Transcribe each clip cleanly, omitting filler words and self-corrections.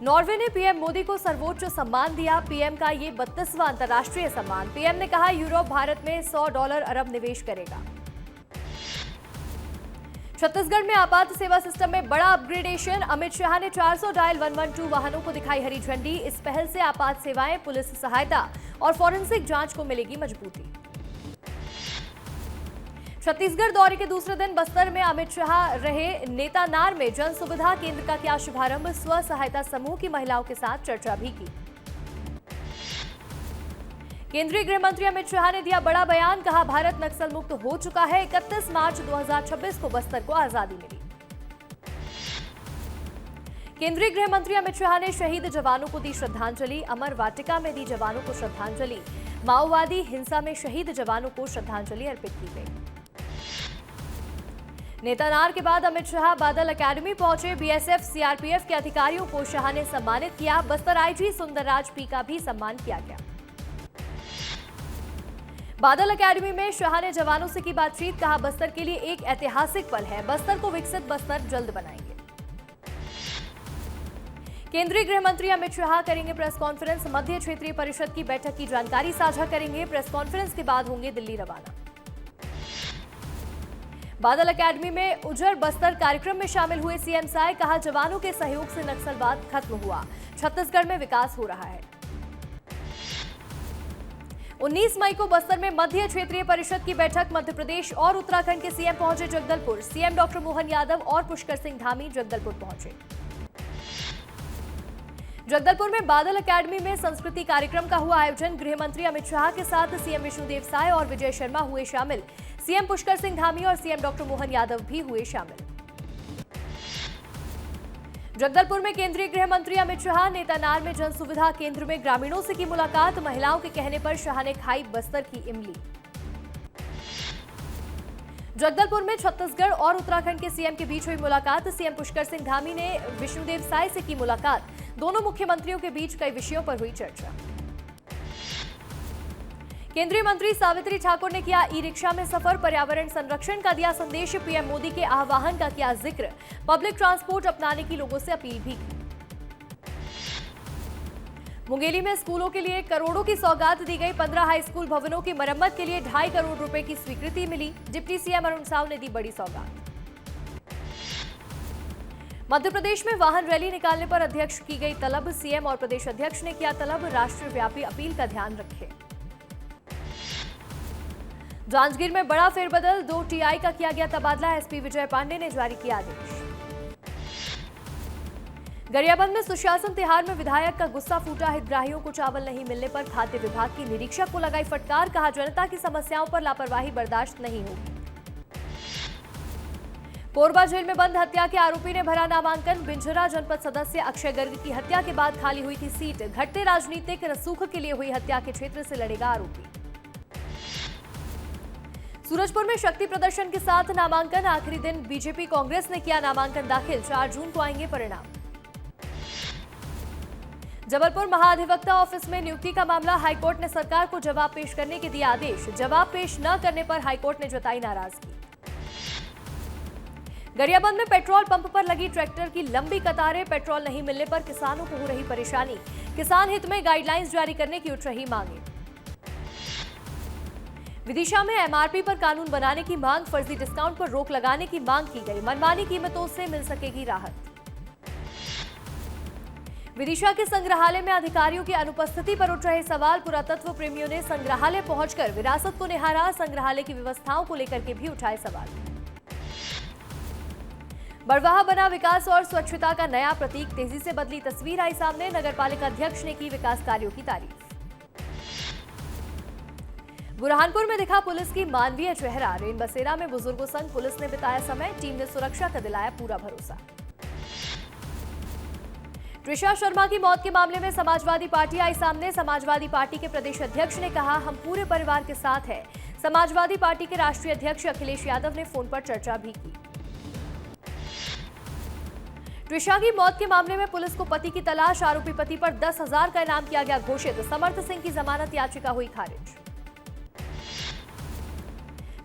Norway ने PM Modi को सर्वोच्च सम्मान दिया। पीएम का ये 32वां अंतर्राष्ट्रीय सम्मान। पीएम ने कहा यूरोप भारत में $100 अरब निवेश करेगा। छत्तीसगढ़ में आपात सेवा सिस्टम में बड़ा अपग्रेडेशन। अमित शाह ने 400 डायल 112 वाहनों को दिखाई हरी झंडी। इस पहल से आपात सेवाएं, पुलिस सहायता और फॉरेंसिक जांच को मिलेगी मजबूती। छत्तीसगढ़ दौरे के दूसरे दिन बस्तर में अमित शाह रहे। नेतानार में जन सुविधा केंद्र का किया शुभारंभ। स्व सहायता समूह की महिलाओं के साथ चर्चा भी की। केंद्रीय गृह मंत्री अमित शाह ने दिया बड़ा बयान। कहा भारत नक्सल मुक्त हो चुका है। 31 मार्च 2026 को बस्तर को आजादी मिली। केंद्रीय गृह मंत्री अमित शाह ने शहीद जवानों को दी श्रद्धांजलि। अमर वाटिका में दी जवानों को श्रद्धांजलि। माओवादी हिंसा में शहीद जवानों को श्रद्धांजलि अर्पित की गई। नेतानार के बाद अमित शाह बादल अकेडमी पहुंचे। बीएसएफ सीआरपीएफ के अधिकारियों को शाह ने सम्मानित किया। बस्तर आईजी सुंदरराज पी का भी सम्मान किया गया। बादल अकेडमी में शाह ने जवानों से की बातचीत। कहा बस्तर के लिए एक ऐतिहासिक पल है। बस्तर को विकसित बस्तर जल्द बनाएंगे। केंद्रीय गृह मंत्री अमित शाह करेंगे प्रेस कॉन्फ्रेंस। मध्य क्षेत्रीय परिषद की बैठक की जानकारी साझा करेंगे। प्रेस कॉन्फ्रेंस के बाद होंगे दिल्ली रवाना। बादल अकेडमी में उजर बस्तर कार्यक्रम में शामिल हुए सीएम साय। कहा जवानों के सहयोग से नक्सलवाद खत्म हुआ। छत्तीसगढ़ में विकास हो रहा है। 19 मई को बस्तर में मध्य क्षेत्रीय परिषद की बैठक। मध्य प्रदेश और उत्तराखंड के सीएम पहुंचे जगदलपुर। सीएम डॉक्टर मोहन यादव और पुष्कर सिंह धामी जगदलपुर पहुंचे। जगदलपुर में बादल अकेडमी में संस्कृति कार्यक्रम का हुआ आयोजन। गृह मंत्री अमित शाह के साथ सीएम विष्णुदेव साय और विजय शर्मा हुए शामिल। सीएम पुष्कर सिंह धामी और सीएम डॉक्टर मोहन यादव भी हुए शामिल। जगदलपुर में केंद्रीय गृह मंत्री अमित शाह। नेतानार में जन सुविधा केंद्र में ग्रामीणों से की मुलाकात। महिलाओं के कहने पर शाह ने खाई बस्तर की इमली। जगदलपुर में छत्तीसगढ़ और उत्तराखंड के सीएम के बीच हुई मुलाकात। सीएम पुष्कर सिंह धामी ने विष्णुदेव साय से की मुलाकात। दोनों मुख्यमंत्रियों के बीच कई विषयों पर हुई चर्चा। केंद्रीय मंत्री सावित्री ठाकुर ने किया ई रिक्शा में सफर। पर्यावरण संरक्षण का दिया संदेश। पीएम मोदी के आह्वान का किया जिक्र। पब्लिक ट्रांसपोर्ट अपनाने की लोगों से अपील भी की। मुंगेली में स्कूलों के लिए करोड़ों की सौगात दी गई। 15 हाई स्कूल भवनों की मरम्मत के लिए 2.5 करोड़ रुपए की स्वीकृति मिली। डिप्टी सीएम अरुण साव ने दी बड़ी सौगात। मध्य प्रदेश में वाहन रैली निकालने पर अध्यक्ष की गई तलब। सीएम और प्रदेश अध्यक्ष ने किया तलब। राष्ट्रव्यापी अपील का ध्यान रखें। जांजगीर में बड़ा फेरबदल। 2 टीआई का किया गया तबादला। एसपी विजय पांडे ने जारी किया आदेश। गरियाबंद में सुशासन तिहार में विधायक का गुस्सा फूटा। हितग्राहियों को चावल नहीं मिलने पर खाद्य विभाग की निरीक्षक को लगाई फटकार। कहा जनता की समस्याओं पर लापरवाही बर्दाश्त नहीं होगी। कोरबा जेल में बंद हत्या के आरोपी ने भरा नामांकन। बिंझरा जनपद सदस्य अक्षय गर्ग की हत्या के बाद खाली हुई थी सीट। घटते राजनीतिक रसूख के लिए हुई हत्या के क्षेत्र से लड़ेगा आरोपी। सूरजपुर में शक्ति प्रदर्शन के साथ नामांकन। आखिरी दिन बीजेपी कांग्रेस ने किया नामांकन दाखिल। 4 जून को आएंगे परिणाम। जबलपुर महाधिवक्ता ऑफिस में नियुक्ति का मामला। हाईकोर्ट ने सरकार को जवाब पेश करने के दिए आदेश। जवाब पेश न करने पर हाईकोर्ट ने जताई नाराजगी। गरियाबंद में पेट्रोल पंप पर लगी ट्रैक्टर की लंबी कतारें। पेट्रोल नहीं मिलने पर किसानों को हो रही परेशानी। किसान हित में गाइडलाइंस जारी करने की उठ रही मांगे। विदिशा में एमआरपी पर कानून बनाने की मांग। फर्जी डिस्काउंट पर रोक लगाने की मांग की गई। मनमानी कीमतों से मिल सकेगी राहत। विदिशा के संग्रहालय में अधिकारियों की अनुपस्थिति पर उठ रहे सवाल। पुरातत्व प्रेमियों ने संग्रहालय पहुंचकर विरासत को निहारा। संग्रहालय की व्यवस्थाओं को लेकर के भी उठाए सवाल। बड़वाह बना विकास और स्वच्छता का नया प्रतीक। तेजी से बदली तस्वीर आई सामने। नगरपालिका अध्यक्ष ने की विकास कार्यों की तारीफ। बुरहानपुर में दिखा पुलिस की मानवीय चेहरा। रेन बसेरा में बुजुर्गों संग पुलिस ने बिताया समय। टीम ने सुरक्षा का दिलाया पूरा भरोसा। त्रिशा शर्मा की मौत के मामले में समाजवादी पार्टी आई सामने। समाजवादी पार्टी के प्रदेश अध्यक्ष ने कहा हम पूरे परिवार के साथ हैं। समाजवादी पार्टी के राष्ट्रीय अध्यक्ष अखिलेश यादव ने फोन पर चर्चा भी की। त्रिशा की मौत के मामले में पुलिस को पति की तलाश। आरोपी पति पर 10,000 का इनाम किया गया घोषित। समर्थ सिंह की जमानत याचिका हुई खारिज।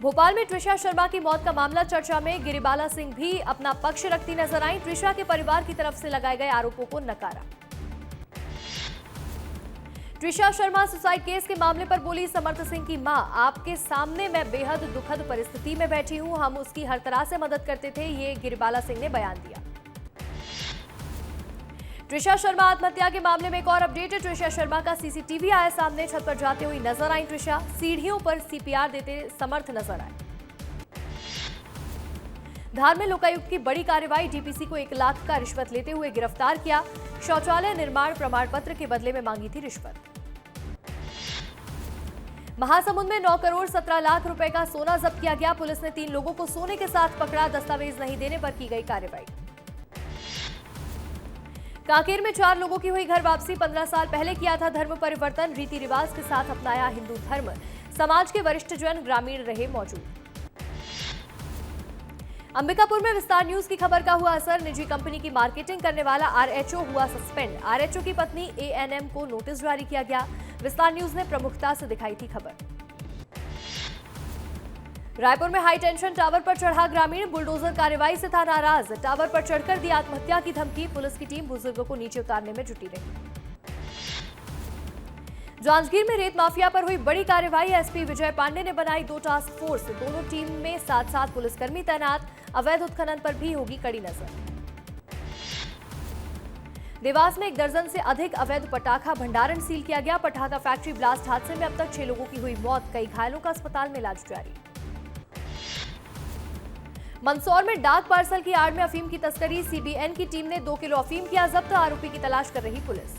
भोपाल में त्रिशा शर्मा की मौत का मामला चर्चा में। गिरिबाला सिंह भी अपना पक्ष रखती नजर आई। त्रिशा के परिवार की तरफ से लगाए गए आरोपों को नकारा। त्रिशा शर्मा सुसाइड केस के मामले पर बोली समर्थ सिंह की मां, आपके सामने मैं बेहद दुखद परिस्थिति में बैठी हूं, हम उसकी हर तरह से मदद करते थे, ये गिरिबाला सिंह ने बयान दिया। त्रिशा शर्मा आत्महत्या के मामले में एक और अपडेट है। त्रिशा शर्मा का सीसीटीवी आया सामने, छत पर जाते हुए नजर आई त्रिशा, सीढ़ियों पर सीपीआर देते समर्थ नजर आए। धार में लोकायुक्त की बड़ी कार्रवाई, डीपीसी को 1 लाख का रिश्वत लेते हुए गिरफ्तार किया। शौचालय निर्माण प्रमाण पत्र के बदले में मांगी थी रिश्वत। महासमुंद में 9 करोड़ 17 लाख रुपए का सोना जब्त किया गया। पुलिस ने 3 लोगों को सोने के साथ पकड़ा, दस्तावेज नहीं देने पर की गई कार्रवाई। कांकेर में 4 लोगों की हुई घर वापसी, 15 साल पहले किया था धर्म परिवर्तन, रीति रिवाज के साथ अपनाया हिंदू धर्म, समाज के वरिष्ठ जन ग्रामीण रहे मौजूद। अंबिकापुर में विस्तार न्यूज की खबर का हुआ असर, निजी कंपनी की मार्केटिंग करने वाला आरएचओ हुआ सस्पेंड। आरएचओ की पत्नी एएनएम को नोटिस जारी किया गया। विस्तार न्यूज ने प्रमुखता से दिखाई थी खबर। रायपुर में हाई टेंशन टावर पर चढ़ा ग्रामीण, बुलडोजर कार्रवाई से था नाराज, टावर पर चढ़कर दी आत्महत्या की धमकी। पुलिस की टीम बुजुर्गों को नीचे उतारने में जुटी रही। जांजगीर में रेत माफिया पर हुई बड़ी कार्रवाई, एसपी विजय पांडे ने बनाई 2 टास्क फोर्स, दोनों टीम में 7-7 पुलिसकर्मी तैनात। अवैध उत्खनन पर भी होगी कड़ी नजर। देवास में 1 दर्जन से अधिक अवैध पटाखा भंडारण सील किया गया। पटाखा फैक्ट्री ब्लास्ट हादसे में अब तक 6 लोगों की हुई मौत, कई घायलों का अस्पताल में इलाज जारी। मंदसौर में डाक पार्सल की आड़ में अफीम की तस्करी, सीबीएन की टीम ने 2 किलो अफीम किया जब्त, आरोपी की तलाश कर रही पुलिस।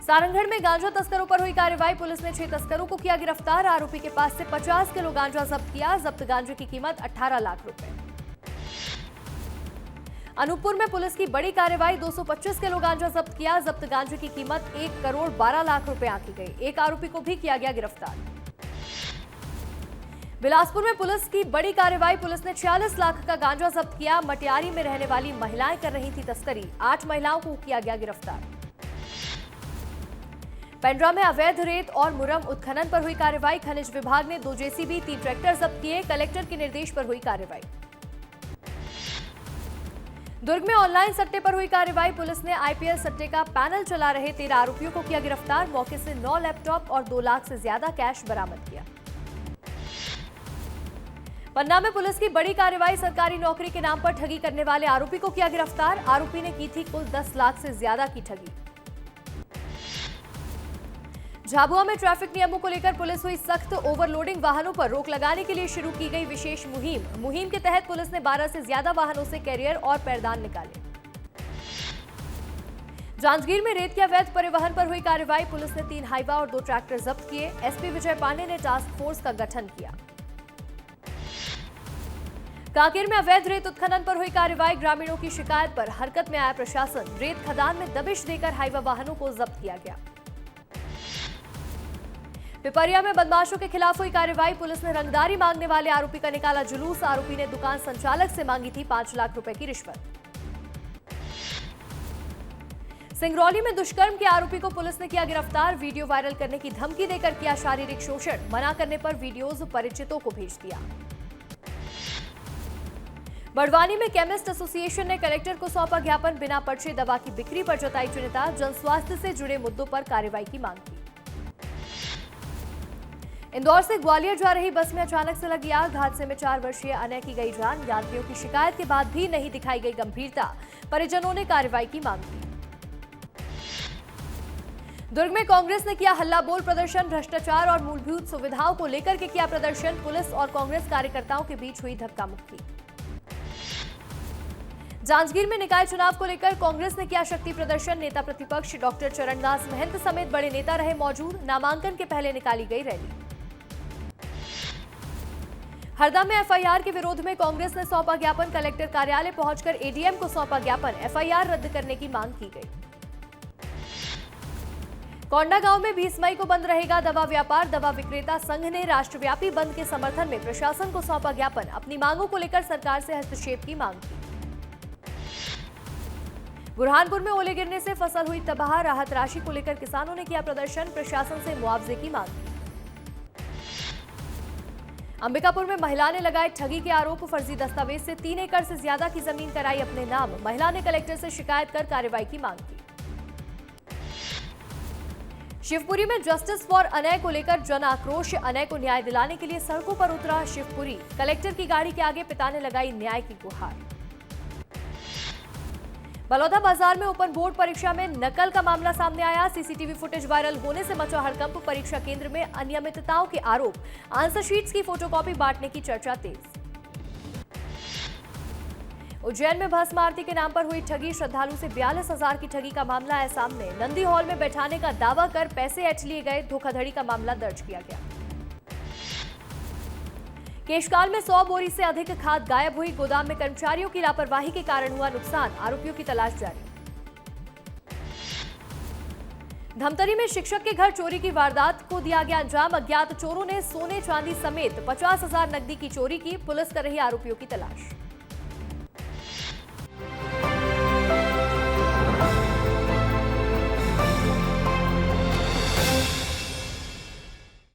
सारंगढ़ में गांजा तस्करों पर हुई कार्रवाई, पुलिस ने 6 तस्करों को किया गिरफ्तार, आरोपी के पास से 50 किलो गांजा जब्त किया, जब्त गांजे की कीमत 18 लाख रुपए। अनूपपुर में पुलिस की बड़ी कार्रवाई, 225 किलो गांजा जब्त किया, जब्त गांजे की कीमत 1 करोड़ 12 लाख रुपए आंकी गई, एक आरोपी को भी किया गया गिरफ्तार। बिलासपुर में पुलिस की बड़ी कार्रवाई, पुलिस ने 46 लाख का गांजा जब्त किया, मटियारी में रहने वाली महिलाएं कर रही थी तस्करी, 8 महिलाओं को किया गया गिरफ्तार। पेंड्रा में अवैध रेत और मुरम उत्खनन पर हुई कार्रवाई, खनिज विभाग ने 2 जेसीबी 3 ट्रैक्टर जब्त किए, कलेक्टर के निर्देश पर हुई कार्रवाई। दुर्ग में ऑनलाइन सट्टे पर हुई कार्रवाई, पुलिस ने आईपीएल सट्टे का पैनल चला रहे 13 आरोपियों को किया गिरफ्तार, मौके से 9 लैपटॉप और 2 लाख से ज्यादा कैश बरामद किया। पन्ना में पुलिस की बड़ी कार्रवाई, सरकारी नौकरी के नाम पर ठगी करने वाले आरोपी को किया गिरफ्तार, आरोपी ने की थी कुल 10 लाख से ज्यादा की ठगी। झाबुआ में ट्रैफिक नियमों को लेकर पुलिस हुई सख्त, ओवरलोडिंग वाहनों पर रोक लगाने के लिए शुरू की गई विशेष मुहिम के तहत पुलिस ने 12 से ज्यादा वाहनों से कैरियर और पैरदान निकाले। जांजगीर में रेत के अवैध परिवहन पर हुई कार्रवाई, पुलिस ने 3 हाइवा और 2 ट्रैक्टर जब्त किए, एसपी विजय पांडे ने टास्क फोर्स का गठन किया। कांकेर में अवैध रेत उत्खनन पर हुई कार्रवाई, ग्रामीणों की शिकायत पर हरकत में आया प्रशासन, रेत खदान में दबिश देकर हाइवा वाहनों को जब्त किया गया। पिपरिया में बदमाशों के खिलाफ हुई कार्रवाई, पुलिस ने रंगदारी मांगने वाले आरोपी का निकाला जुलूस, आरोपी ने दुकान संचालक से मांगी थी 5 लाख रुपए की रिश्वत। सिंगरौली में दुष्कर्म के आरोपी को पुलिस ने किया गिरफ्तार, वीडियो वायरल करने की धमकी देकर किया शारीरिक शोषण, मना करने पर वीडियोज परिचितों को भेज दिया। बड़वानी में केमिस्ट एसोसिएशन ने कलेक्टर को सौंपा ज्ञापन, बिना पर्चे दवा की बिक्री पर जताई चिंता, जन स्वास्थ्य से जुड़े मुद्दों पर कार्रवाई की मांग की। इंदौर से ग्वालियर जा रही बस में अचानक से लगी आग, हादसे में 4 वर्षीय अनय की गई जान, यात्रियों की शिकायत के बाद भी नहीं दिखाई गई गंभीरता, परिजनों ने कार्रवाई की मांग की। दुर्ग में कांग्रेस ने किया हल्ला बोल प्रदर्शन, भ्रष्टाचार और मूलभूत सुविधाओं को लेकर के किया प्रदर्शन, पुलिस और कांग्रेस कार्यकर्ताओं के बीच हुई धक्का मुक्की। जांजगीर में निकाय चुनाव को लेकर कांग्रेस ने किया शक्ति प्रदर्शन, नेता प्रतिपक्ष डॉक्टर चरणदास महंत समेत बड़े नेता रहे मौजूद, नामांकन के पहले निकाली गई रैली। हरदा में एफआईआर के विरोध में कांग्रेस ने सौंपा ज्ञापन, कलेक्टर कार्यालय पहुंचकर एडीएम को सौंपा ज्ञापन, एफआईआर रद्द करने की मांग की गई। कोंडा गांव में 20 मई को बंद रहेगा दवा व्यापार, दवा विक्रेता संघ ने राष्ट्रव्यापी बंद के समर्थन में प्रशासन को सौंपा ज्ञापन, अपनी मांगों को लेकर सरकार से हस्तक्षेप की मांग की। बुरहानपुर में ओले गिरने से फसल हुई तबाह, राहत राशि को लेकर किसानों ने किया प्रदर्शन, प्रशासन से मुआवजे की मांग की। अंबिकापुर में महिला ने लगाए ठगी के आरोप, फर्जी दस्तावेज से 3 एकड़ से ज्यादा की जमीन कराई अपने नाम, महिला ने कलेक्टर से शिकायत कर कार्रवाई की मांग की। शिवपुरी में जस्टिस फॉर अनय को लेकर जन आक्रोश। अनय को न्याय दिलाने के लिए सड़कों पर उतरा शिवपुरी। कलेक्टर की गाड़ी के आगे पिता ने लगाई न्याय की गुहार। बलौदा बाजार में ओपन बोर्ड परीक्षा में नकल का मामला सामने आया। सीसीटीवी फुटेज वायरल होने से मचा हड़कंप। परीक्षा केंद्र में अनियमितताओं के आरोप। आंसर शीट्स की फोटोकॉपी बांटने की चर्चा तेज। उज्जैन में भस्म आरती के नाम पर हुई ठगी। श्रद्धालु से 42,000 की ठगी का मामला है सामने। नंदी हॉल में बैठाने का दावा कर पैसे ऐंठ लिए गए। धोखाधड़ी का मामला दर्ज किया गया। केशकाल में 100 बोरी से अधिक खाद गायब हुई। गोदाम में कर्मचारियों की लापरवाही के कारण हुआ नुकसान। आरोपियों की तलाश जारी। धमतरी में शिक्षक के घर चोरी की वारदात को दिया गया अंजाम। अज्ञात चोरों ने सोने चांदी समेत 50,000 नकदी की चोरी की। पुलिस कर रही आरोपियों की तलाश।